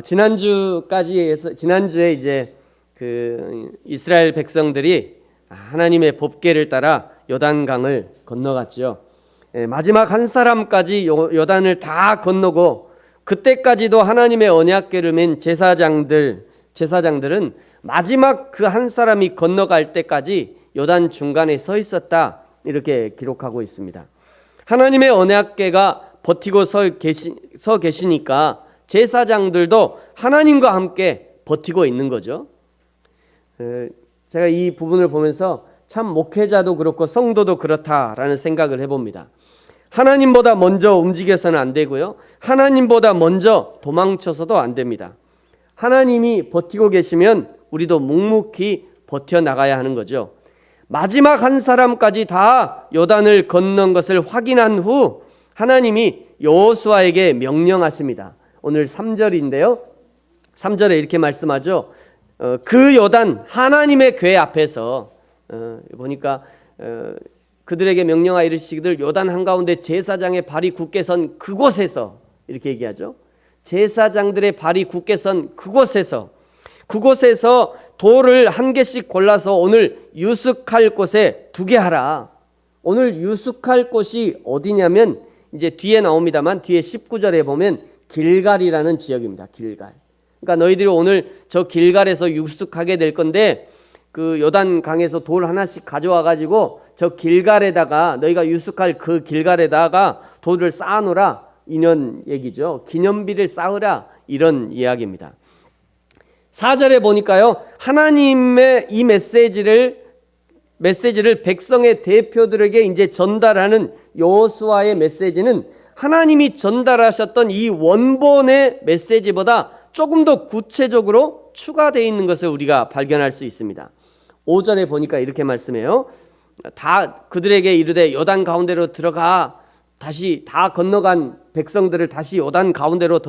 지난주에 이제 그 이스라엘 백성들이 하나님의 법궤를 따라 요단강을 건너갔죠. 마지막 한 사람까지 요단을 다 건너고, 그때까지도 하나님의 언약궤를 맨 제사장들은 마지막 그 한 사람이 건너갈 때까지 요단 중간에 서 있었다, 이렇게 기록하고 있습니다. 하나님의 언약궤가 버티고 서 계시니까 제사장들도 하나님과 함께 버티고 있는 거죠. 제가 이 부분을 보면서 참 목회자도 그렇고 성도도 그렇다라는 생각을 해봅니다. 하나님보다 먼저 움직여서는 안 되고요, 하나님보다 먼저 도망쳐서도 안 됩니다. 하나님이 버티고 계시면 우리도 묵묵히 버텨나가야 하는 거죠. 마지막 한 사람까지 다 요단을 건넌 것을 확인한 후 하나님이 여호수아에게 명령하십니다. 오늘 3절인데요. 3절에 이렇게 말씀하죠. 그 요단 하나님의 궤 앞에서 보니까 그들에게 명령하여 이르시기를 요단 한가운데 제사장의 발이 굳게 선 그곳에서, 이렇게 얘기하죠. 제사장들의 발이 굳게 선 그곳에서 돌을 한 개씩 골라서 오늘 유숙할 곳에 두게 하라. 오늘 유숙할 곳이 어디냐면 이제 뒤에 나옵니다만, 뒤에 19절에 보면 길갈이라는 지역입니다. 길갈. 그러니까 너희들이 오늘 저 길갈에서 유숙하게 될 건데, 그 요단 강에서 돌 하나씩 가져와 가지고 저 길갈에다가, 너희가 유숙할 그 길갈에다가 돌을 쌓아놓으라, 이런 얘기죠. 기념비를 쌓으라, 이런 이야기입니다. 4절에 보니까요, 하나님의 이 메시지를 백성의 대표들에게 이제 전달하는 여호수아의 메시지는 하나님이 전달하셨던 이 원본의 메시지보다 조금 더 구체적으로 추가되어 있는 것을 우리가 발견할 수 있습니다. 5절에 보니까 이렇게 말씀해요. 다 그들에게 이르되 요단 가운데로 들어가, 다시 다 건너간 백성들을 다시 요단 가운데로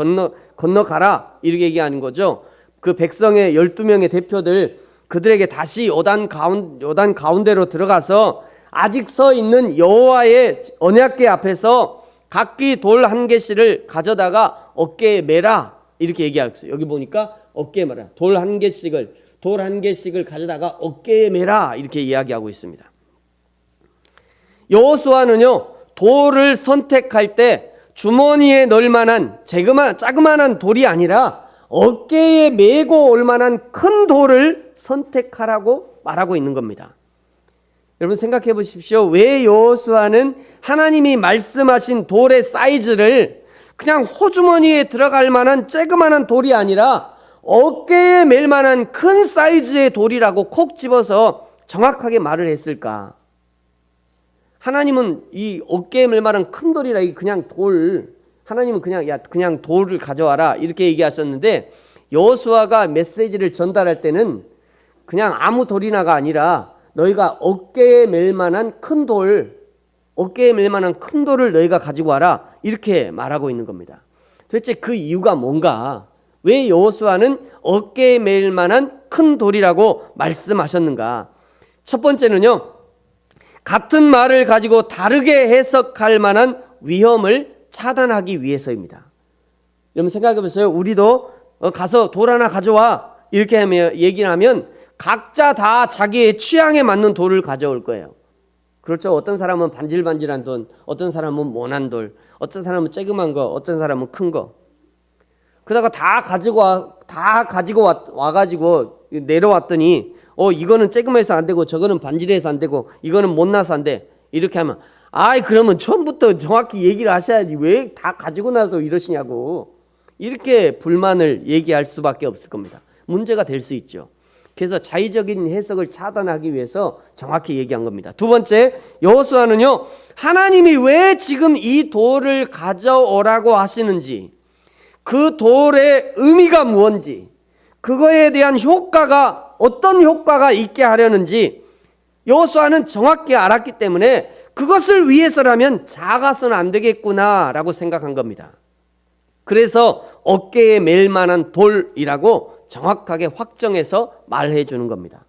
건너가라, 이렇게 얘기하는 거죠. 그 백성의 12명의 대표들, 그들에게 다시 요단 가운데로 들어가서 아직 서 있는 여호와의 언약궤 앞에서 각기 돌 한 개씩을 가져다가 어깨에 매라, 이렇게 얘기하고 있어요. 여기 보니까 어깨에 매라, 돌 한 개씩을 가져다가 어깨에 매라, 이렇게 이야기하고 있습니다. 여호수아는요, 돌을 선택할 때 주머니에 넣을 만한 자그마한 돌이 아니라 어깨에 메고 올 만한 큰 돌을 선택하라고 말하고 있는 겁니다. 여러분 생각해 보십시오. 왜 여호수아는 하나님이 말씀하신 돌의 사이즈를 그냥 호주머니에 들어갈 만한 조그만한 돌이 아니라 어깨에 맬 만한 큰 사이즈의 돌이라고 콕 집어서 정확하게 말을 했을까? 하나님은 이 어깨에 맬 만한 큰 돌이라, 그냥 돌, 하나님은 그냥 돌을 가져와라, 이렇게 얘기하셨는데, 여호수아가 메시지를 전달할 때는 그냥 아무 돌이나가 아니라 너희가 어깨에 맬 만한 큰 돌을 너희가 가지고 와라, 이렇게 말하고 있는 겁니다. 도대체 그 이유가 뭔가? 왜 여호수아는 어깨에 맬 만한 큰 돌이라고 말씀하셨는가? 첫 번째는요, 같은 말을 가지고 다르게 해석할 만한 위험을 차단하기 위해서입니다. 여러분 생각해 보세요. 우리도 가서 돌 하나 가져와, 이렇게 얘기를 하면 각자 다 자기의 취향에 맞는 돌을 가져올 거예요. 그렇죠. 어떤 사람은 반질반질한 돌, 어떤 사람은 모난 돌, 어떤 사람은 쬐그만 거, 어떤 사람은 큰 거. 그러다가 다 가지고 와가지고 내려왔더니 이거는 쬐그매서 안 되고, 저거는 반질해서 안 되고, 이거는 못나서 안 돼, 이렇게 하면 그러면 처음부터 정확히 얘기를 하셔야지 왜 다 가지고 나서 이러시냐고, 이렇게 불만을 얘기할 수밖에 없을 겁니다. 문제가 될 수 있죠. 그래서 자의적인 해석을 차단하기 위해서 정확히 얘기한 겁니다. 두 번째, 여호수아는요, 하나님이 왜 지금 이 돌을 가져오라고 하시는지, 그 돌의 의미가 무엇인지, 그거에 대한 어떤 효과가 있게 하려는지 여호수아는 정확히 알았기 때문에 그것을 위해서라면 작아서는 안 되겠구나라고 생각한 겁니다. 그래서 어깨에 맬 만한 돌이라고 정확하게 확정해서 말해 주는 겁니다.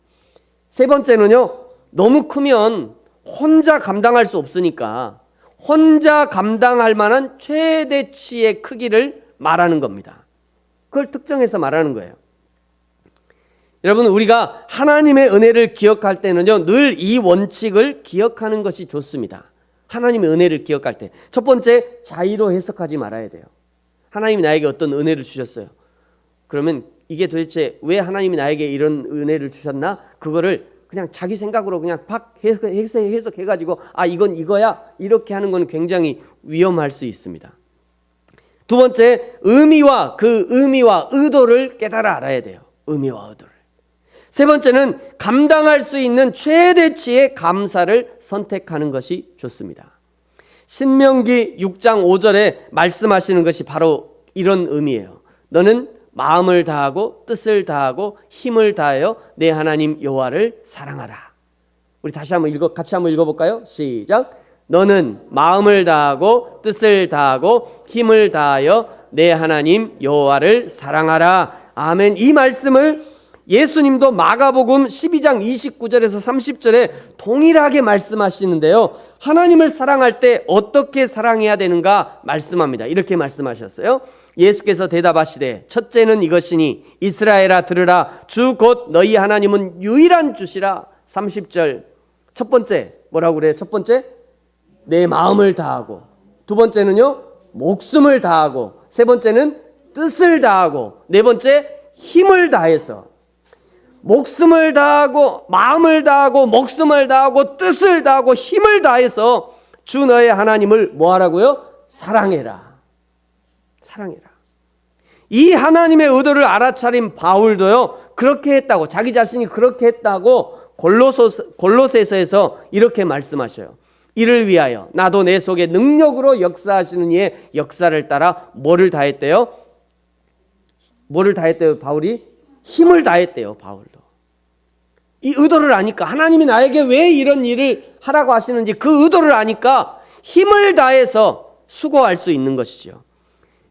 세 번째는요, 너무 크면 혼자 감당할 수 없으니까 혼자 감당할 만한 최대치의 크기를 말하는 겁니다. 그걸 특정해서 말하는 거예요. 여러분, 우리가 하나님의 은혜를 기억할 때는요, 늘 이 원칙을 기억하는 것이 좋습니다. 하나님의 은혜를 기억할 때 첫 번째, 자의로 해석하지 말아야 돼요. 하나님이 나에게 어떤 은혜를 주셨어요. 그러면 이게 도대체 왜 하나님이 나에게 이런 은혜를 주셨나? 그거를 그냥 자기 생각으로 그냥 팍 해석해가지고 이건 이거야 이렇게 하는 건 굉장히 위험할 수 있습니다. 두 번째, 의미와 의도를 깨달아 알아야 돼요. 의미와 의도를. 세 번째는 감당할 수 있는 최대치의 감사를 선택하는 것이 좋습니다. 신명기 6장 5절에 말씀하시는 것이 바로 이런 의미예요. 너는 마음을 다하고 뜻을 다하고 힘을 다하여 내 하나님 여호와를 사랑하라. 우리 같이 한번 읽어볼까요? 시작. 너는 마음을 다하고 뜻을 다하고 힘을 다하여 내 하나님 여호와를 사랑하라. 아멘. 이 말씀을 예수님도 마가복음 12장 29절에서 30절에 동일하게 말씀하시는데요. 하나님을 사랑할 때 어떻게 사랑해야 되는가 말씀합니다. 이렇게 말씀하셨어요. 예수께서 대답하시되 첫째는 이것이니 이스라엘아 들으라. 주 곧 너희 하나님은 유일한 주시라. 30절 첫 번째 뭐라고 그래요? 첫 번째 내 마음을 다하고, 두 번째는요 목숨을 다하고, 세 번째는 뜻을 다하고, 네 번째 힘을 다해서. 목숨을 다하고 마음을 다하고 목숨을 다하고 뜻을 다하고 힘을 다해서 주 너의 하나님을 뭐 하라고요? 사랑해라. 사랑해라. 이 하나님의 의도를 알아차린 바울도요 그렇게 했다고, 자기 자신이 그렇게 했다고 골로새서에서 이렇게 말씀하셔요. 이를 위하여 나도 내 속에 능력으로 역사하시는 이의 역사를 따라 뭐를 다했대요? 뭐를 다했대요? 바울이 힘을 다했대요. 바울도. 이 의도를 아니까, 하나님이 나에게 왜 이런 일을 하라고 하시는지 그 의도를 아니까 힘을 다해서 수고할 수 있는 것이죠.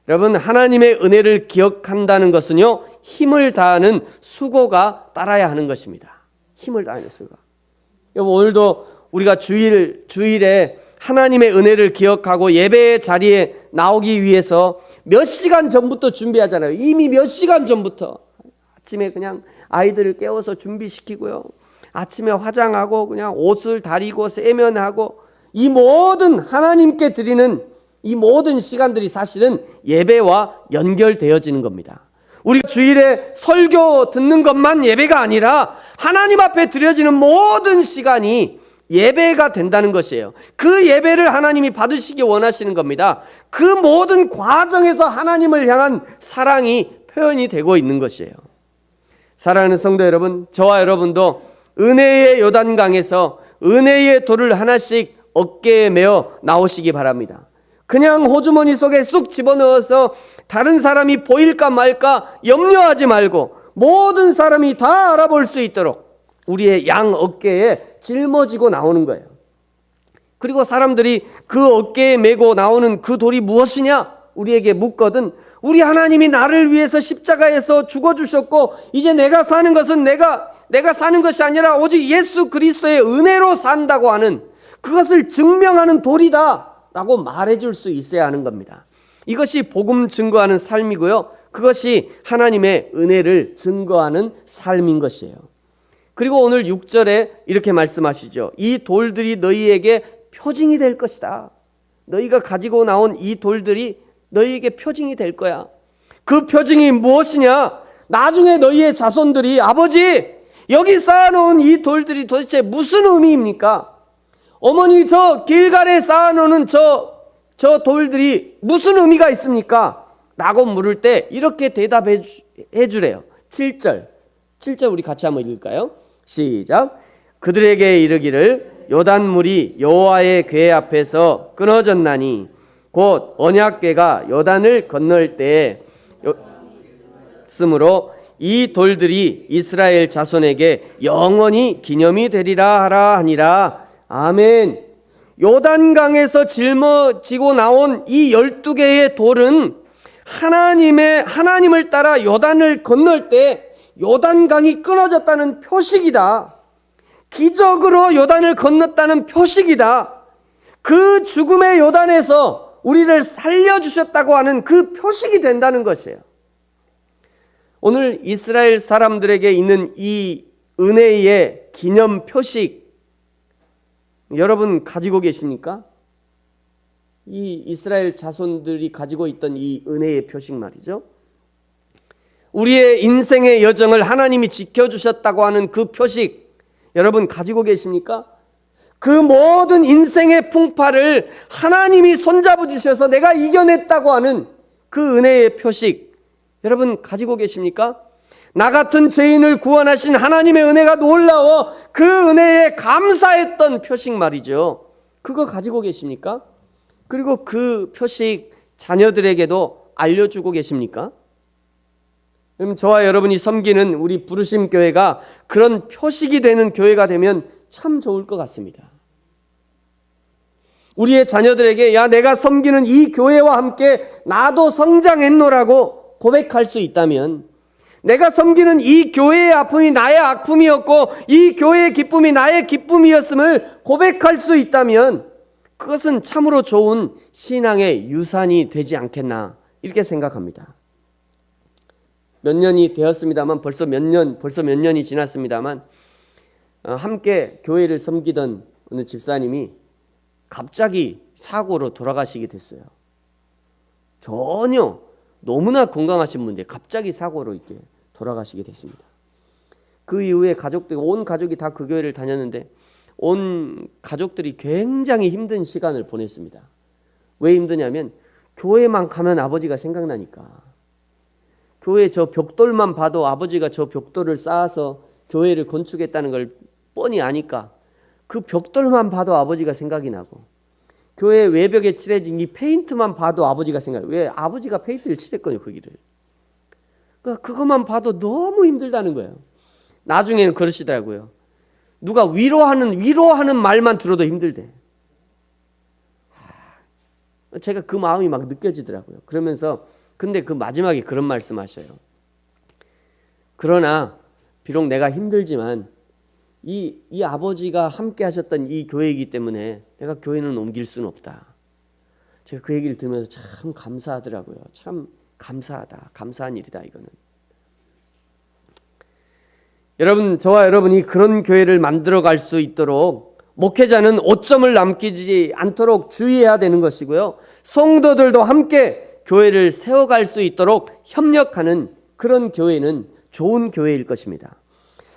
여러분, 하나님의 은혜를 기억한다는 것은요 힘을 다하는 수고가 따라야 하는 것입니다. 힘을 다하는 수고. 여러분, 오늘도 우리가 주일에 하나님의 은혜를 기억하고 예배의 자리에 나오기 위해서 몇 시간 전부터 준비하잖아요. 이미 몇 시간 전부터. 아침에 그냥 아이들을 깨워서 준비시키고요. 아침에 화장하고 그냥 옷을 다리고 세면하고, 이 모든 하나님께 드리는 이 모든 시간들이 사실은 예배와 연결되어지는 겁니다. 우리가 주일에 설교 듣는 것만 예배가 아니라 하나님 앞에 드려지는 모든 시간이 예배가 된다는 것이에요. 그 예배를 하나님이 받으시기 원하시는 겁니다. 그 모든 과정에서 하나님을 향한 사랑이 표현이 되고 있는 것이에요. 사랑하는 성도 여러분, 저와 여러분도 은혜의 요단강에서 은혜의 돌을 하나씩 어깨에 메어 나오시기 바랍니다. 그냥 호주머니 속에 쑥 집어넣어서 다른 사람이 보일까 말까 염려하지 말고 모든 사람이 다 알아볼 수 있도록 우리의 양 어깨에 짊어지고 나오는 거예요. 그리고 사람들이 그 어깨에 메고 나오는 그 돌이 무엇이냐 우리에게 묻거든, 우리 하나님이 나를 위해서 십자가에서 죽어주셨고 이제 내가 사는 것은 내가 사는 것이 아니라 오직 예수 그리스도의 은혜로 산다고 하는, 그것을 증명하는 돌이다 라고 말해줄 수 있어야 하는 겁니다. 이것이 복음 증거하는 삶이고요, 그것이 하나님의 은혜를 증거하는 삶인 것이에요. 그리고 오늘 6절에 이렇게 말씀하시죠. 이 돌들이 너희에게 표징이 될 것이다. 너희가 가지고 나온 이 돌들이 너희에게 표징이 될 거야. 그 표징이 무엇이냐? 나중에 너희의 자손들이 아버지 여기 쌓아놓은 이 돌들이 도대체 무슨 의미입니까? 어머니 저 길갈에 쌓아놓은 저 돌들이 무슨 의미가 있습니까? 라고 물을 때 이렇게 대답해 주래요. 7절 우리 같이 한번 읽을까요? 시작. 그들에게 이르기를 요단물이 여호와의 궤 앞에서 끊어졌나니 곧 언약궤가 요단을 건널 때에 쓰므로 이 돌들이 이스라엘 자손에게 영원히 기념이 되리라 하라 하니라. 아멘. 요단강에서 짊어지고 나온 이 12개의 돌은 하나님을 따라 요단을 건널 때 요단강이 끊어졌다는 표식이다. 기적으로 요단을 건넜다는 표식이다. 그 죽음의 요단에서 우리를 살려주셨다고 하는 그 표식이 된다는 것이에요. 오늘 이스라엘 사람들에게 있는 이 은혜의 기념 표식 여러분 가지고 계십니까? 이 이스라엘 자손들이 가지고 있던 이 은혜의 표식 말이죠. 우리의 인생의 여정을 하나님이 지켜주셨다고 하는 그 표식 여러분 가지고 계십니까? 그 모든 인생의 풍파를 하나님이 손잡아 주셔서 내가 이겨냈다고 하는 그 은혜의 표식 여러분 가지고 계십니까? 나 같은 죄인을 구원하신 하나님의 은혜가 놀라워 그 은혜에 감사했던 표식 말이죠. 그거 가지고 계십니까? 그리고 그 표식 자녀들에게도 알려주고 계십니까? 그럼 저와 여러분이 섬기는 우리 부르심 교회가 그런 표식이 되는 교회가 되면 참 좋을 것 같습니다. 우리의 자녀들에게 야 내가 섬기는 이 교회와 함께 나도 성장했노라고 고백할 수 있다면, 내가 섬기는 이 교회의 아픔이 나의 아픔이었고 이 교회의 기쁨이 나의 기쁨이었음을 고백할 수 있다면 그것은 참으로 좋은 신앙의 유산이 되지 않겠나 이렇게 생각합니다. 몇 년이 되었습니다만 벌써 몇 년이 지났습니다만 함께 교회를 섬기던 어느 집사님이 갑자기 사고로 돌아가시게 됐어요. 전혀 너무나 건강하신 분인데 갑자기 사고로 이렇게 돌아가시게 됐습니다. 그 이후에 온 가족이 다 그 교회를 다녔는데 온 가족들이 굉장히 힘든 시간을 보냈습니다. 왜 힘드냐면 교회만 가면 아버지가 생각나니까. 교회 저 벽돌만 봐도 아버지가 저 벽돌을 쌓아서 교회를 건축했다는 걸 뻔히 아니까 그 벽돌만 봐도 아버지가 생각이 나고, 교회 외벽에 칠해진 이 페인트만 봐도 아버지가 생각나요. 왜? 아버지가 페인트를 칠했거든요, 거기를. 그것만 봐도 너무 힘들다는 거예요. 나중에는 그러시더라고요. 누가 위로하는 말만 들어도 힘들대. 제가 그 마음이 막 느껴지더라고요. 그러면서 근데 그 마지막에 그런 말씀하셔요. 그러나 비록 내가 힘들지만 이 아버지가 함께 하셨던 이 교회이기 때문에 내가 교회는 옮길 수는 없다. 제가 그 얘기를 들으면서 참 감사하더라고요. 참 감사하다. 감사한 일이다 이거는. 여러분, 저와 여러분이 그런 교회를 만들어갈 수 있도록 목회자는 오점을 남기지 않도록 주의해야 되는 것이고요. 성도들도 함께 교회를 세워갈 수 있도록 협력하는 그런 교회는 좋은 교회일 것입니다.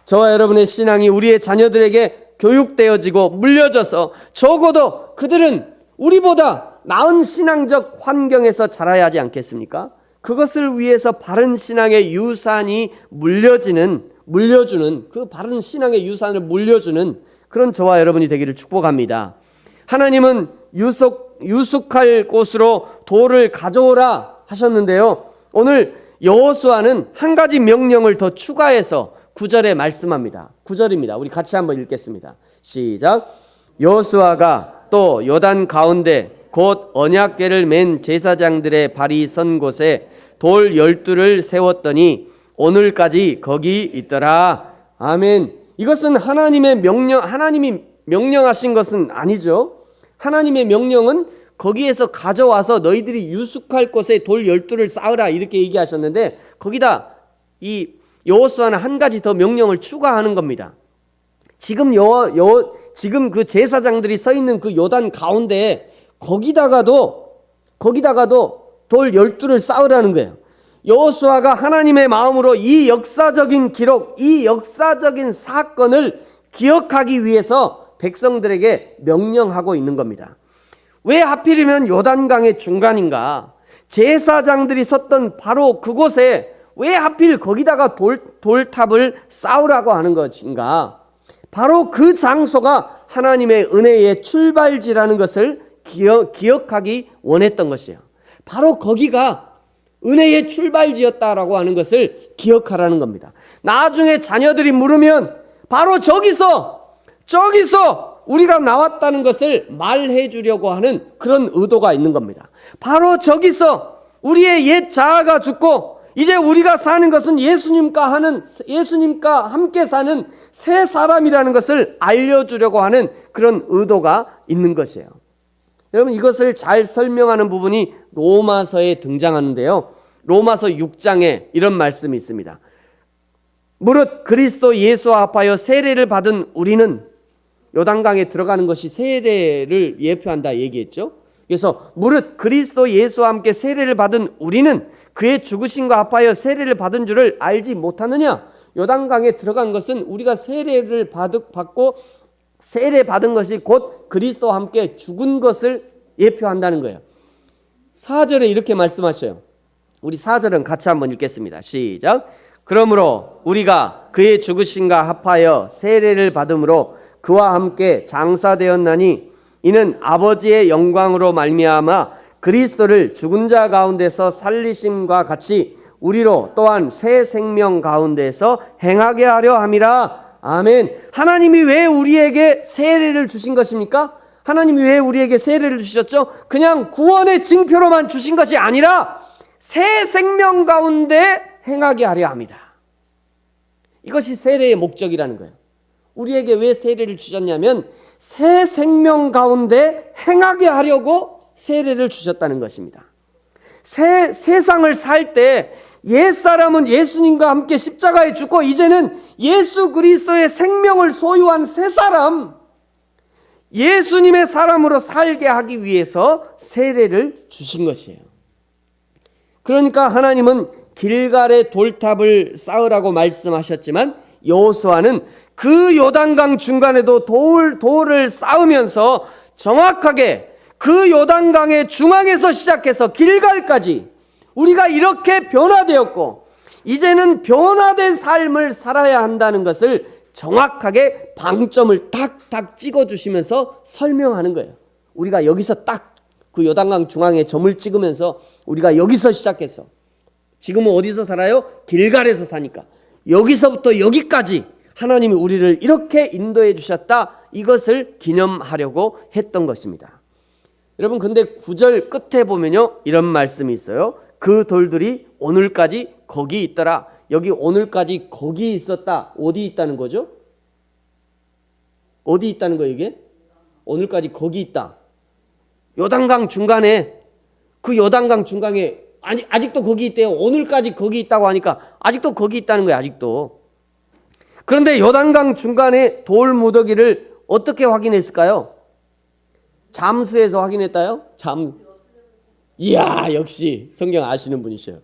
저와 여러분의 신앙이 우리의 자녀들에게 교육되어지고 물려져서 적어도 그들은 우리보다 나은 신앙적 환경에서 자라야 하지 않겠습니까? 그것을 위해서 바른 신앙의 유산이 물려주는 그 바른 신앙의 유산을 물려주는 그런 저와 여러분이 되기를 축복합니다. 하나님은 유숙할 곳으로 돌을 가져오라 하셨는데요. 오늘 여호수아는 한 가지 명령을 더 추가해서 9절에 말씀합니다. 9절입니다. 우리 같이 한번 읽겠습니다. 시작. 여호수아가 또 요단 가운데 곧 언약궤를 맨 제사장들의 발이 선 곳에 돌 12를 세웠더니 오늘까지 거기 있더라. 아멘. 이것은 하나님이 명령하신 것은 아니죠. 하나님의 명령은 거기에서 가져와서 너희들이 유숙할 곳에 돌 12를 쌓으라 이렇게 얘기하셨는데, 거기다 이 여호수아는 한 가지 더 명령을 추가하는 겁니다. 지금 그 제사장들이 서 있는 그 요단 가운데에 거기다가도 돌 12를 쌓으라는 거예요. 여호수아가 하나님의 마음으로 이 역사적인 기록, 이 역사적인 사건을 기억하기 위해서 백성들에게 명령하고 있는 겁니다. 왜 하필이면 요단강의 중간인가? 제사장들이 섰던 바로 그곳에 왜 하필 거기다가 돌탑을 쌓으라고 하는 것인가? 바로 그 장소가 하나님의 은혜의 출발지라는 것을 기억하기 원했던 것이에요. 바로 거기가 은혜의 출발지였다라고 하는 것을 기억하라는 겁니다. 나중에 자녀들이 물으면 바로 저기서 우리가 나왔다는 것을 말해 주려고 하는 그런 의도가 있는 겁니다. 바로 저기서 우리의 옛 자아가 죽고 이제 우리가 사는 것은 예수님과 함께 사는 새 사람이라는 것을 알려주려고 하는 그런 의도가 있는 것이에요. 여러분, 이것을 잘 설명하는 부분이 로마서에 등장하는데요. 로마서 6장에 이런 말씀이 있습니다. 무릇 그리스도 예수와 합하여 세례를 받은 우리는, 요단강에 들어가는 것이 세례를 예표한다 얘기했죠. 그래서 무릇 그리스도 예수와 함께 세례를 받은 우리는 그의 죽으심과 합하여 세례를 받은 줄을 알지 못하느냐. 요단강에 들어간 것은 우리가 세례를 받고 세례 받은 것이 곧 그리스도와 함께 죽은 것을 예표한다는 거예요. 4절에 이렇게 말씀하셔요. 우리 4절은 같이 한번 읽겠습니다. 시작. 그러므로 우리가 그의 죽으심과 합하여 세례를 받음으로 그와 함께 장사되었나니 이는 아버지의 영광으로 말미암아 그리스도를 죽은 자 가운데서 살리심과 같이 우리로 또한 새 생명 가운데서 행하게 하려 함이라. 아멘. 하나님이 왜 우리에게 세례를 주신 것입니까? 하나님이 왜 우리에게 세례를 주셨죠? 그냥 구원의 징표로만 주신 것이 아니라 새 생명 가운데 행하게 하려 합니다. 이것이 세례의 목적이라는 거예요. 우리에게 왜 세례를 주셨냐면 새 생명 가운데 행하게 하려고 세례를 주셨다는 것입니다. 세상을 살 때 옛사람은 예수님과 함께 십자가에 죽고 이제는 예수 그리스도의 생명을 소유한 새 사람, 예수님의 사람으로 살게 하기 위해서 세례를 주신 것이에요. 그러니까 하나님은 길갈의 돌탑을 쌓으라고 말씀하셨지만 여호수아는 그 요단강 중간에도 돌을 쌓으면서 정확하게 그 요단강의 중앙에서 시작해서 길갈까지 우리가 이렇게 변화되었고 이제는 변화된 삶을 살아야 한다는 것을 정확하게 방점을 탁탁 찍어주시면서 설명하는 거예요. 우리가 여기서 딱 그 요단강 중앙에 점을 찍으면서 우리가 여기서 시작해서 지금은 어디서 살아요? 길갈에서 사니까 여기서부터 여기까지 하나님이 우리를 이렇게 인도해 주셨다, 이것을 기념하려고 했던 것입니다. 여러분, 근데 9절 끝에 보면요 이런 말씀이 있어요. 그 돌들이 오늘까지 거기 있더라. 여기 오늘까지 거기 있었다. 어디 있다는 거죠? 어디 있다는 거예요 이게? 오늘까지 거기 있다. 요단강 중간에, 그 요단강 중간에 아직도 거기 있대요. 오늘까지 거기 있다고 하니까 아직도 거기 있다는 거예요. 아직도. 그런데 요단강 중간에 돌 무더기를 어떻게 확인했을까요? 잠수해서 확인했다요? 이야, 역시 성경 아시는 분이셔요.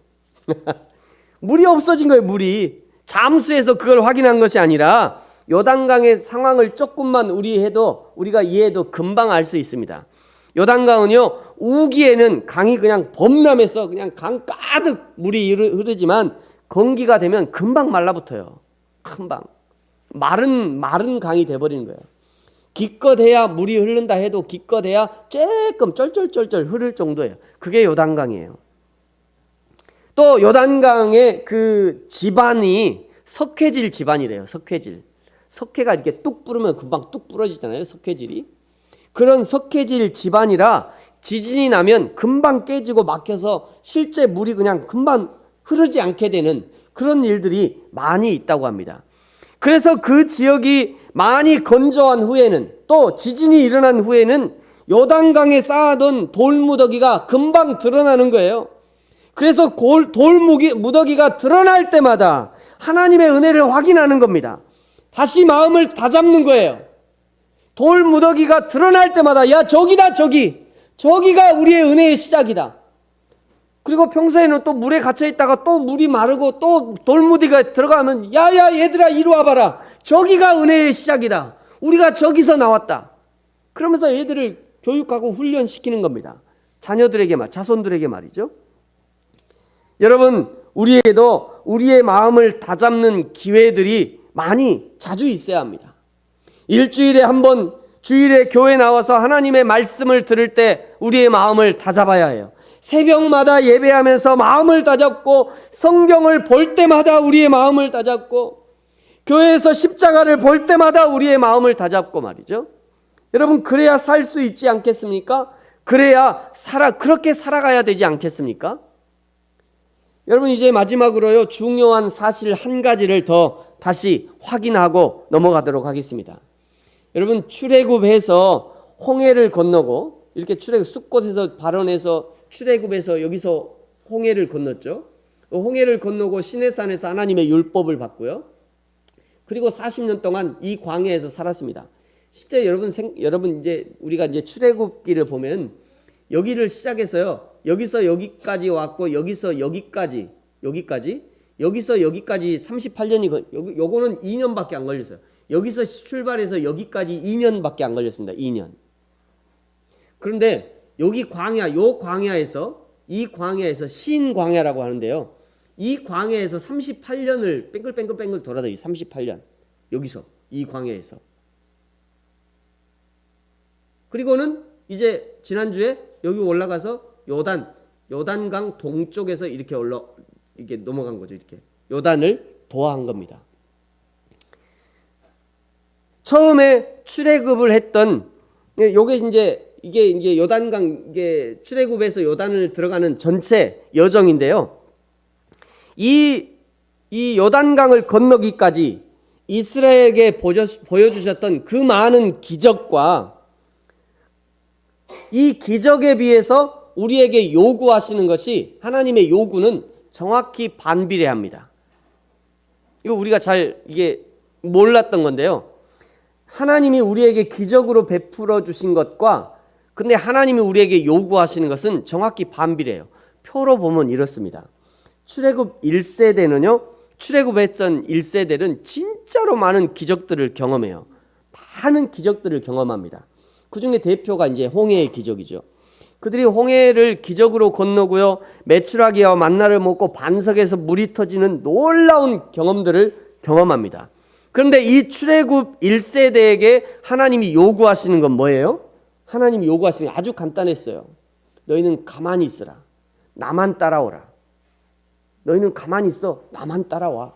물이 없어진 거예요. 물이. 잠수해서 그걸 확인한 것이 아니라 요단강의 상황을 조금만 우리가 이해해도 금방 알 수 있습니다. 요단강은요 우기에는 강이 그냥 범람해서 그냥 강 가득 물이 흐르지만 건기가 되면 금방 말라붙어요. 금방 마른 강이 돼버리는 거예요. 기껏해야 물이 흐른다 해도 기껏해야 조금 쩔쩔쩔쩔 흐를 정도예요. 그게 요단강이에요. 또 요단강의 그 지반이 석회질 지반이래요. 석회가 이렇게 뚝 부르면 금방 뚝 부러지잖아요. 석회질이. 그런 석회질 지반이라 지진이 나면 금방 깨지고 막혀서 실제 물이 그냥 금방 흐르지 않게 되는 그런 일들이 많이 있다고 합니다. 그래서 그 지역이 많이 건조한 후에는, 또 지진이 일어난 후에는 요단강에 쌓아둔 돌무더기가 금방 드러나는 거예요. 그래서 돌무더기가 드러날 때마다 하나님의 은혜를 확인하는 겁니다. 다시 마음을 다잡는 거예요. 돌무더기가 드러날 때마다 야, 저기다, 저기가 우리의 은혜의 시작이다. 그리고 평소에는 또 물에 갇혀 있다가 또 물이 마르고 또 돌무더기가 들어가면 야야 얘들아 이리 와봐라, 저기가 은혜의 시작이다. 우리가 저기서 나왔다. 그러면서 애들을 교육하고 훈련시키는 겁니다. 자손들에게 말이죠. 여러분, 우리에게도 우리의 마음을 다잡는 기회들이 자주 있어야 합니다. 일주일에 한 번 주일에 교회 나와서 하나님의 말씀을 들을 때 우리의 마음을 다잡아야 해요. 새벽마다 예배하면서 마음을 다잡고, 성경을 볼 때마다 우리의 마음을 다잡고, 교회에서 십자가를 볼 때마다 우리의 마음을 다잡고 말이죠. 여러분, 그래야 살 수 있지 않겠습니까? 그래야 그렇게 살아가야 되지 않겠습니까? 여러분, 이제 마지막으로요 중요한 사실 한 가지를 더 다시 확인하고 넘어가도록 하겠습니다. 여러분, 출애굽해서 홍해를 건너고, 이렇게 숫곳에서 발원해서 출애굽해서 여기서 홍해를 건넜죠. 홍해를 건너고 시내산에서 하나님의 율법을 받고요. 그리고 40년 동안 이 광야에서 살았습니다. 실제 여러분 이제 우리가 이제 출애굽기를 보면 여기를 시작해서요. 여기서 여기까지 왔고 여기서 여기까지 여기서 여기까지 38년이 요거는 2년밖에 안 걸렸어요. 여기서 출발해서 여기까지 2년밖에 안 걸렸습니다. 2년. 그런데 여기 광야, 이 광야에서 신광야라고 하는데요. 이 광야에서 38년을 뺑글뺑글 돌아다니 38년. 여기서 이 광야에서. 그리고는 이제 지난주에 여기 올라가서 요단강 동쪽에서 이렇게 넘어간 거죠. 이렇게 요단을 도하한 겁니다. 처음에 출애굽을 했던 이게 이제 요단강 이게 출애굽에서 요단을 들어가는 전체 여정인데요. 이 요단강을 건너기까지 이스라엘에게 보여주셨던 그 많은 기적과 이 기적에 비해서 우리에게 요구하시는 것이 하나님의 요구는 정확히 반비례합니다. 이거 우리가 이게 몰랐던 건데요. 하나님이 우리에게 기적으로 베풀어 주신 것과 근데 하나님이 우리에게 요구하시는 것은 정확히 반비례해요. 표로 보면 이렇습니다. 출애굽 1세대는요. 출애굽했던 1세대는 진짜로 많은 기적들을 경험해요. 많은 기적들을 경험합니다. 그 중에 대표가 이제 홍해의 기적이죠. 그들이 홍해를 기적으로 건너고요. 메추라기와 만나를 먹고 반석에서 물이 터지는 놀라운 경험들을 경험합니다. 그런데 이 출애굽 1세대에게 하나님이 요구하시는 건 뭐예요? 하나님이 요구하시는 게 아주 간단했어요. 너희는 가만히 있으라. 나만 따라오라. 너희는 가만히 있어. 나만 따라와.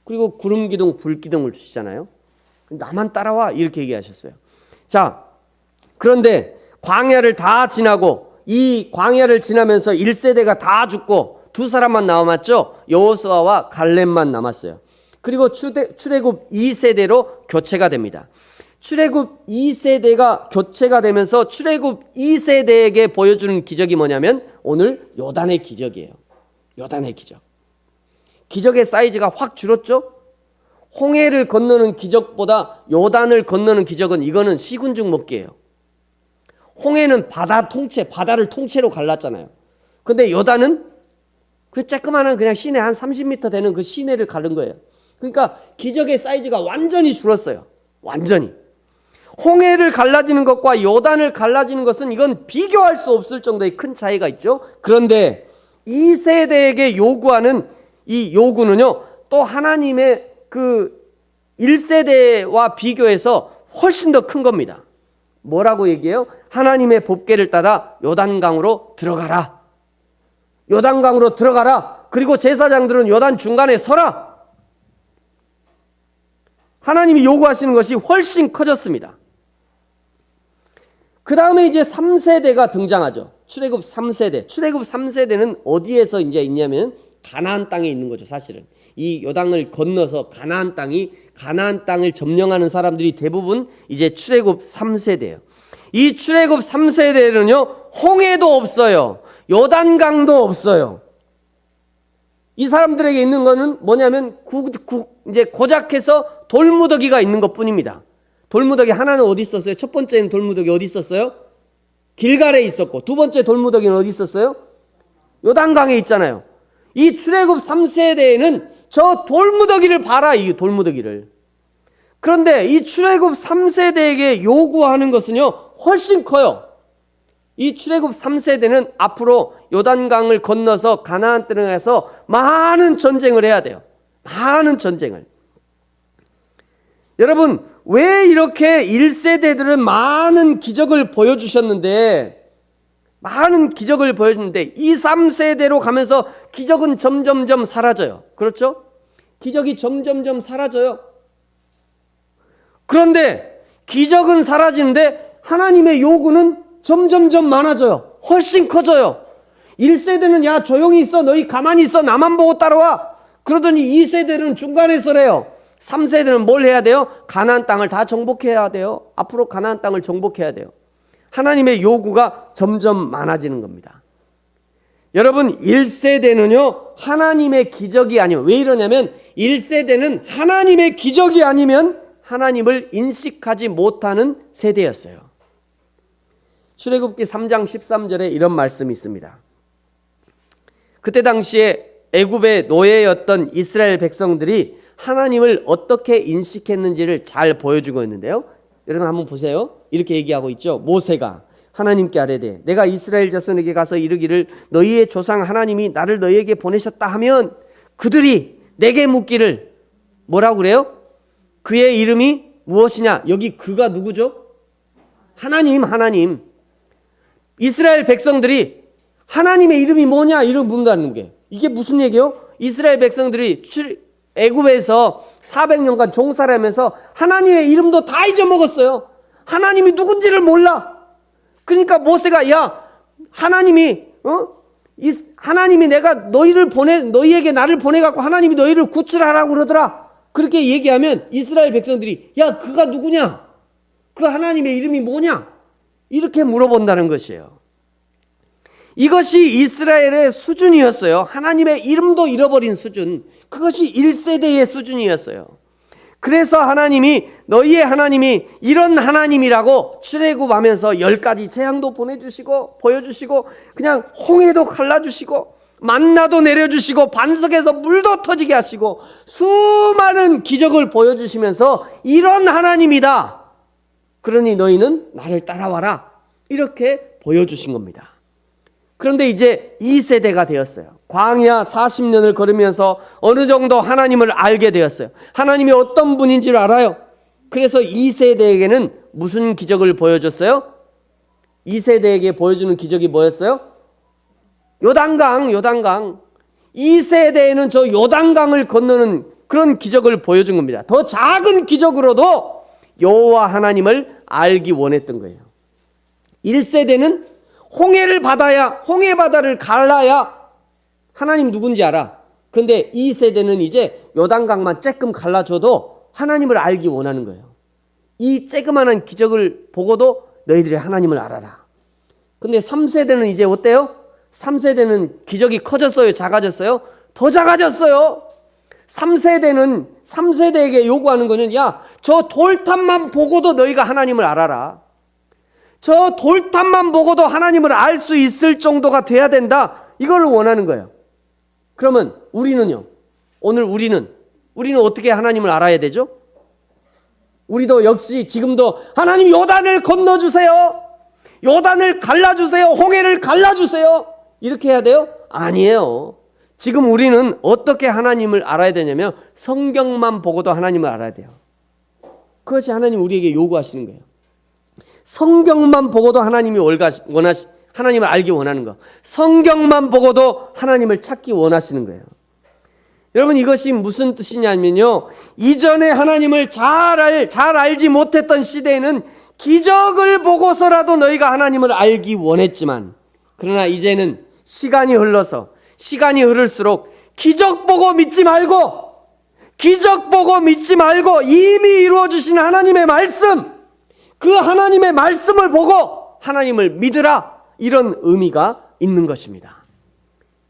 그리고 구름 기둥, 불 기둥을 주시잖아요. 나만 따라와. 이렇게 얘기하셨어요. 자, 그런데 광야를 다 지나고 이 광야를 지나면서 1세대가 다 죽고 두 사람만 남았죠. 여호수아와 갈렙만 남았어요. 그리고 출애굽 2세대로 교체가 됩니다. 출애굽 2세대가 교체가 되면서 출애굽 2세대에게 보여주는 기적이 뭐냐면 오늘 요단의 기적이에요. 요단의 기적. 기적의 사이즈가 확 줄었죠. 홍해를 건너는 기적보다 요단을 건너는 기적은 이거는 시군죽 먹기예요. 홍해는 바다를 통째로 갈랐잖아요. 근데 요단은 그 쬐끄만한 그냥 시내 한 30m 되는 그 시내를 가른 거예요. 그러니까 기적의 사이즈가 완전히 줄었어요. 완전히. 홍해를 갈라지는 것과 요단을 갈라지는 것은 이건 비교할 수 없을 정도의 큰 차이가 있죠. 그런데 이 세대에게 요구하는 이 요구는요, 또 하나님의 그 1세대와 비교해서 훨씬 더 큰 겁니다. 뭐라고 얘기해요? 하나님의 법궤를 따라 요단강으로 들어가라. 요단강으로 들어가라. 그리고 제사장들은 요단 중간에 서라. 하나님이 요구하시는 것이 훨씬 커졌습니다. 그 다음에 이제 3세대가 등장하죠. 출애굽 3세대. 출애굽 3세대는 어디에서 이제 있냐면 가나안 땅에 있는 거죠, 사실은. 이 요단을 건너서 가나안 땅을 점령하는 사람들이 대부분 이제 출애굽 3세대예요. 이 출애굽 3세대는요, 홍해도 없어요. 요단강도 없어요. 이 사람들에게 있는 거는 뭐냐면 이제 고작해서 돌무더기가 있는 것뿐입니다. 돌무더기 하나는 어디 있었어요? 첫 번째는 돌무더기 어디 있었어요? 길갈에 있었고, 두 번째 돌무더기는 어디 있었어요? 요단강에 있잖아요. 이 출애굽 3세대에는 저 돌무더기를 봐라, 이 돌무더기를. 그런데 이 출애굽 3세대에게 요구하는 것은요, 훨씬 커요. 이 출애굽 3세대는 앞으로 요단강을 건너서 가나안 땅에 가서 많은 전쟁을 해야 돼요. 많은 전쟁을. 여러분, 왜 이렇게 1세대들은 많은 기적을 보여주셨는데 이 3세대로 가면서 기적은 점점점 사라져요. 그렇죠? 기적이 점점점 사라져요. 그런데 기적은 사라지는데 하나님의 요구는 점점점 많아져요. 훨씬 커져요. 1세대는 야 조용히 있어, 너희 가만히 있어, 나만 보고 따라와. 그러더니 2세대는 중간에 서래요. 3세대는 뭘 해야 돼요? 가나안 땅을 다 정복해야 돼요. 앞으로 가나안 땅을 정복해야 돼요. 하나님의 요구가 점점 많아지는 겁니다. 여러분 1세대는요 하나님의 기적이 아니면, 왜 이러냐면 1세대는 하나님의 기적이 아니면 하나님을 인식하지 못하는 세대였어요. 출애굽기 3장 13절에 이런 말씀이 있습니다. 그때 당시에 애굽의 노예였던 이스라엘 백성들이 하나님을 어떻게 인식했는지를 잘 보여주고 있는데요. 여러분 한번 보세요. 이렇게 얘기하고 있죠. 모세가 하나님께 아뢰되 내가 이스라엘 자손에게 가서 이르기를 너희의 조상 하나님이 나를 너희에게 보내셨다 하면 그들이 내게 묻기를 뭐라고 그래요? 그의 이름이 무엇이냐? 여기 그가 누구죠? 하나님. 이스라엘 백성들이 하나님의 이름이 뭐냐? 이런 묻는다는 게 이게 무슨 얘기예요? 이스라엘 백성들이 애굽에서 400년간 종살이하면서 하나님의 이름도 다 잊어먹었어요. 하나님이 누군지를 몰라. 그러니까 모세가 하나님이 내가 너희에게 나를 보내갖고 하나님이 너희를 구출하라고 그러더라. 그렇게 얘기하면 이스라엘 백성들이 그가 누구냐? 그 하나님의 이름이 뭐냐? 이렇게 물어본다는 것이에요. 이것이 이스라엘의 수준이었어요. 하나님의 이름도 잃어버린 수준. 그것이 1세대의 수준이었어요. 그래서 하나님이 너희의 하나님이 이런 하나님이라고 출애굽하면서 10가지 재앙도 보내주시고 보여주시고 그냥 홍해도 갈라주시고 만나도 내려주시고 반석에서 물도 터지게 하시고 수많은 기적을 보여주시면서 이런 하나님이다. 그러니 너희는 나를 따라와라. 이렇게 보여주신 겁니다. 그런데 이제 2세대가 되었어요. 광야 40년을 걸으면서 어느 정도 하나님을 알게 되었어요. 하나님이 어떤 분인지를 알아요. 그래서 2세대에게는 무슨 기적을 보여줬어요? 2세대에게 보여주는 기적이 뭐였어요? 요단강. 2세대에는 저 요단강을 건너는 그런 기적을 보여준 겁니다. 더 작은 기적으로도 여호와 하나님을 알기 원했던 거예요. 1세대는 홍해 바다를 갈라야 하나님 누군지 알아. 그런데 2세대는 이제 요단강만 쬐끔 갈라줘도 하나님을 알기 원하는 거예요. 이 쬐그만한 기적을 보고도 너희들이 하나님을 알아라. 근데 3세대는 이제 어때요? 3세대는 기적이 커졌어요? 작아졌어요? 더 작아졌어요. 3세대에게 요구하는 거는 저 돌탑만 보고도 너희가 하나님을 알아라. 저 돌탑만 보고도 하나님을 알 수 있을 정도가 돼야 된다. 이걸 원하는 거예요. 그러면 우리는요? 오늘 우리는 어떻게 하나님을 알아야 되죠? 우리도 역시 지금도 하나님 요단을 건너주세요. 요단을 갈라주세요. 홍해를 갈라주세요. 이렇게 해야 돼요? 아니에요. 지금 우리는 어떻게 하나님을 알아야 되냐면 성경만 보고도 하나님을 알아야 돼요. 그것이 하나님 우리에게 요구하시는 거예요. 성경만 보고도 하나님을 알기 원하는 거. 성경만 보고도 하나님을 찾기 원하시는 거예요. 여러분 이것이 무슨 뜻이냐면요. 이전에 하나님을 잘 알지 못했던 시대에는 기적을 보고서라도 너희가 하나님을 알기 원했지만 그러나 이제는 시간이 흐를수록 기적 보고 믿지 말고 이미 이루어주신 하나님의 말씀, 그 하나님의 말씀을 보고 하나님을 믿으라. 이런 의미가 있는 것입니다.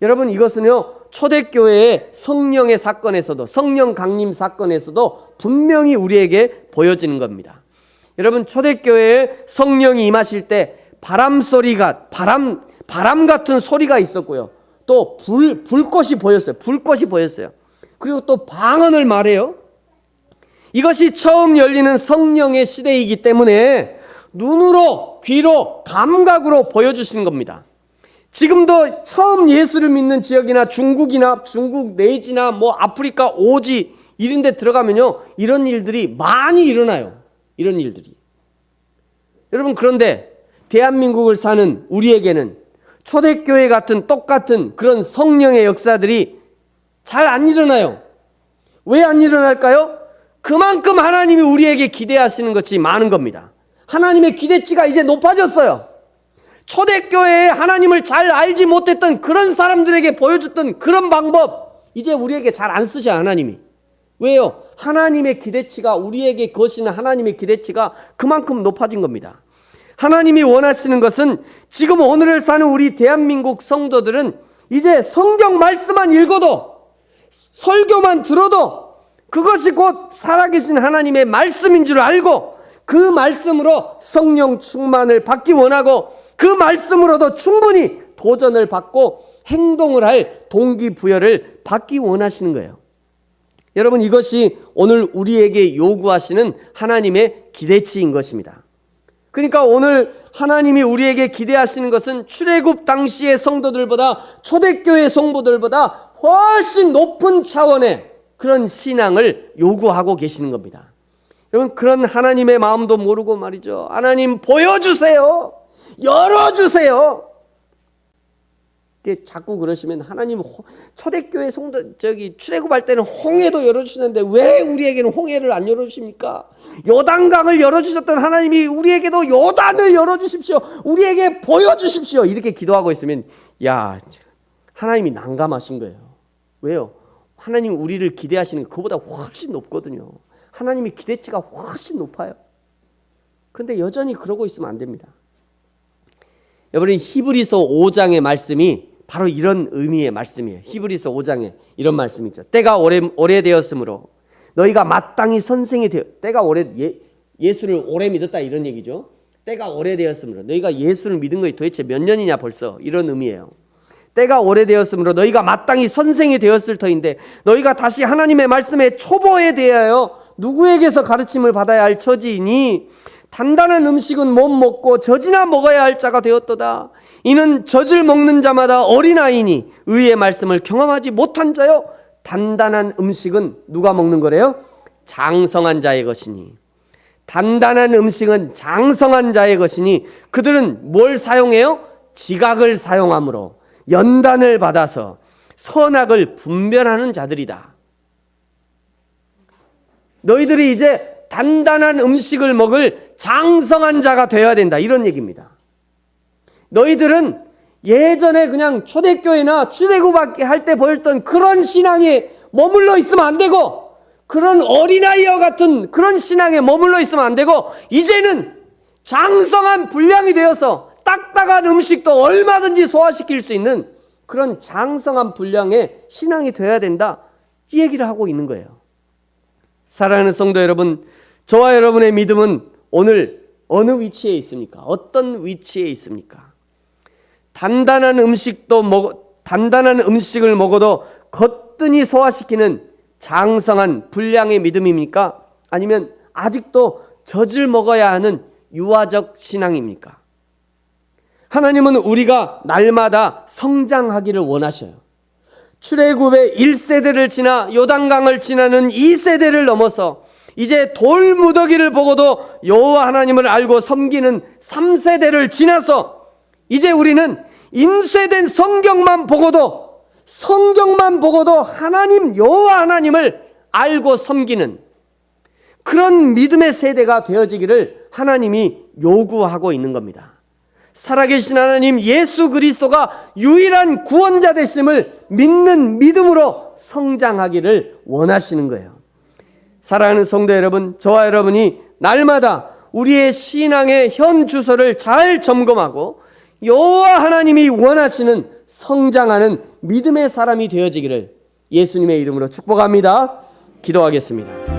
여러분 이것은요 초대교회의 성령의 사건에서도 성령 강림 사건에서도 분명히 우리에게 보여지는 겁니다. 여러분 초대교회에 성령이 임하실 때 바람 같은 소리가 있었고요. 또 불꽃이 보였어요. 그리고 또 방언을 말해요. 이것이 처음 열리는 성령의 시대이기 때문에 눈으로, 귀로, 감각으로 보여주시는 겁니다. 지금도 처음 예수를 믿는 지역이나 중국 내지나 아프리카 오지 이런 데 들어가면요 이런 일들이 많이 일어나요. 이런 일들이. 여러분 그런데 대한민국을 사는 우리에게는 초대교회 같은 똑같은 그런 성령의 역사들이 잘 안 일어나요. 왜 안 일어날까요? 그만큼 하나님이 우리에게 기대하시는 것이 많은 겁니다. 하나님의 기대치가 이제 높아졌어요. 초대교회에 하나님을 잘 알지 못했던 그런 사람들에게 보여줬던 그런 방법 이제 우리에게 잘 안 쓰셔 하나님이. 왜요? 하나님의 기대치가 우리에게 거시는 하나님의 기대치가 그만큼 높아진 겁니다. 하나님이 원하시는 것은 지금 오늘을 사는 우리 대한민국 성도들은 이제 성경 말씀만 읽어도, 설교만 들어도 그것이 곧 살아계신 하나님의 말씀인 줄 알고 그 말씀으로 성령 충만을 받기 원하고 그 말씀으로도 충분히 도전을 받고 행동을 할 동기부여를 받기 원하시는 거예요. 여러분, 이것이 오늘 우리에게 요구하시는 하나님의 기대치인 것입니다. 그러니까 오늘 하나님이 우리에게 기대하시는 것은 출애굽 당시의 성도들보다, 초대교회 성도들보다 훨씬 높은 차원의 그런 신앙을 요구하고 계시는 겁니다. 여러분, 그런 하나님의 마음도 모르고 말이죠. 하나님 보여주세요. 열어주세요. 자꾸 그러시면 하나님 초대교회 성도 출애굽할 때는 홍해도 열어주시는데 왜 우리에게는 홍해를 안 열어주십니까? 요단강을 열어주셨던 하나님이 우리에게도 요단을 열어주십시오. 우리에게 보여주십시오. 이렇게 기도하고 있으면 야, 하나님이 난감하신 거예요. 왜요? 하나님 우리를 기대하시는 게 그보다 훨씬 높거든요. 하나님의 기대치가 훨씬 높아요. 그런데 여전히 그러고 있으면 안 됩니다. 여러분, 히브리서 5장의 말씀이 바로 이런 의미의 말씀이에요. 히브리서 5장에 이런 말씀이 있죠. 때가 오래되었으므로 너희가 마땅히 선생이 되어, 때가 예수를 오래 믿었다 이런 얘기죠. 때가 오래되었으므로 너희가 예수를 믿은 것이 도대체 몇 년이냐 벌써, 이런 의미예요. 때가 오래되었으므로 너희가 마땅히 선생이 되었을 터인데 너희가 다시 하나님의 말씀에 초보에 대하여 누구에게서 가르침을 받아야 할 처지이니 단단한 음식은 못 먹고 젖이나 먹어야 할 자가 되었도다. 이는 젖을 먹는 자마다 어린아이니 의의 말씀을 경험하지 못한 자요. 단단한 음식은 누가 먹는 거래요? 장성한 자의 것이니. 단단한 음식은 장성한 자의 것이니 그들은 뭘 사용해요? 지각을 사용함으로 연단을 받아서 선악을 분별하는 자들이다. 너희들이 이제 단단한 음식을 먹을 장성한 자가 되어야 된다, 이런 얘기입니다. 너희들은 예전에 그냥 초대교회나 출애굽 할 때 보였던 그런 신앙에 머물러 있으면 안 되고, 그런 어린아이와 같은 그런 신앙에 머물러 있으면 안 되고, 이제는 장성한 분량이 되어서 딱딱한 음식도 얼마든지 소화시킬 수 있는 그런 장성한 분량의 신앙이 되어야 된다, 이 얘기를 하고 있는 거예요. 사랑하는 성도 여러분, 저와 여러분의 믿음은 오늘 어느 위치에 있습니까? 어떤 위치에 있습니까? 단단한 음식을 먹어도 거뜬히 소화시키는 장성한 분량의 믿음입니까? 아니면 아직도 젖을 먹어야 하는 유아적 신앙입니까? 하나님은 우리가 날마다 성장하기를 원하셔요. 출애굽의 1세대를 지나 요단강을 지나는 2세대를 넘어서 이제 돌무더기를 보고도 여호와 하나님을 알고 섬기는 3세대를 지나서 이제 우리는 인쇄된 성경만 보고도 하나님, 여호와 하나님을 알고 섬기는 그런 믿음의 세대가 되어지기를 하나님이 요구하고 있는 겁니다. 살아계신 하나님 예수 그리스도가 유일한 구원자 되심을 믿는 믿음으로 성장하기를 원하시는 거예요. 사랑하는 성도 여러분, 저와 여러분이 날마다 우리의 신앙의 현 주소를 잘 점검하고 여호와 하나님이 원하시는 성장하는 믿음의 사람이 되어지기를 예수님의 이름으로 축복합니다. 기도하겠습니다.